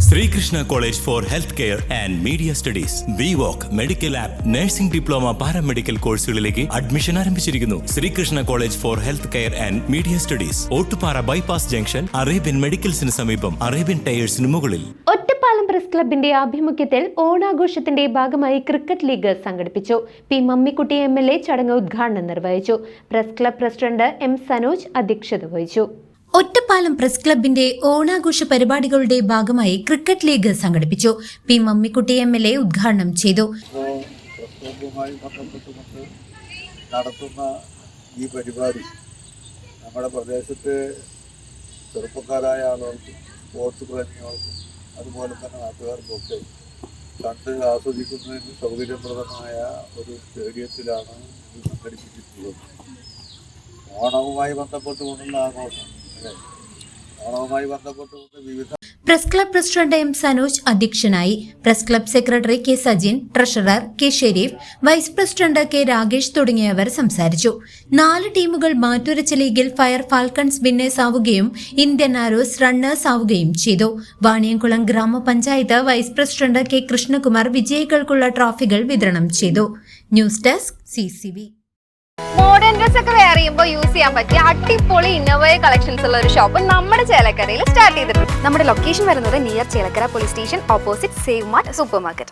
Sreekrishna college for health care and media studies. VWalk medical app, nursing diploma, paramedical കോഴ്സുകളിലേക്ക് admission ആരംഭിച്ചിരിക്കുന്നു. Srikrishna college for health care and media studies, Ottupara bypass junction, Arabian മെഡിക്കൽസിന് സമീപം, Arabian ടയേഴ്സിന് മുകളിൽ. Ottapalam press ക്ലബിന്റെ ആഭിമുഖ്യത്തിൽ ഓണാഘോഷത്തിന്റെ ഭാഗമായി cricket league സംഘടിപ്പിച്ചു. P Mammikutty MLA ചടങ്ങ് ഉദ്ഘാടനം നിർവഹിച്ചു. Press club president M Sanoj അധ്യക്ഷത വഹിച്ചു. ഒറ്റപ്പാലം പ്രസ് ക്ലബിന്റെ ഓണാഘോഷ പരിപാടികളുടെ ഭാഗമായി ക്രിക്കറ്റ് ലീഗ് സംഘടിപ്പിച്ചു. പി മമ്മിക്കുട്ടി MLA ഉദ്ഘാടനം ചെയ്തു. നടത്തുന്ന ഈ പരിപാടി നമ്മുടെ പ്രദേശത്തെ ചെറുപ്പക്കാരായ ആളുകൾക്കും സ്പോർട്സ് പ്രേമികൾക്കും അതുപോലെ തന്നെ നാട്ടുകാർക്കൊക്കെ കണ്ട് ആസ്വദിക്കുന്നതിന് സൗകര്യപ്രദമായ ഒരു സ്റ്റേഡിയത്തിലാണ് ഇത് സംഘടിപ്പിച്ചിട്ടുള്ളത്. ഓണവുമായി ബന്ധപ്പെട്ടുകൊണ്ടുള്ള ആഘോഷം, ഓണവുമായി ബന്ധപ്പെട്ടുകൊണ്ട് വിവിധ press club president M Sanoj അധ്യക്ഷനായി. Press club secretary K Sajin, treasurer K Sherif, vice president K Rakesh തുടങ്ങിയവർ സംസാരിച്ചു. 4 ടീമുകൾ മാറ്റുരച്ച ലീഗിൽ ഫയർ ഫാൽക്കൺസ് വിന്നേഴ്സ് ആവുകയും ഇന്ത്യൻ ആരോസ് റണ്ണേഴ്സ് ആവുകയും ചെയ്തു. Vaniyamkulam grama panchayat vice president K Krishnakumar വിജയികൾക്കുള്ള ട്രോഫികൾ വിതരണം ചെയ്തു. News desk CCV. Modern dress ഒക്കെ വെയർ ചെയ്യുമ്പോൾ യൂസ് ചെയ്യാൻ പറ്റിയ അടിപൊളി ഇന്നോവെയർ കളക്ഷൻസ് ഉള്ള ഒരു ഷോപ്പ് നമ്മുടെ ചേലക്കരയിൽ സ്റ്റാർട്ട് ചെയ്തിട്ടുണ്ട്. നമ്മുടെ ലൊക്കേഷൻ വരുന്നത് near Chelakkara police station opposite save mart super market.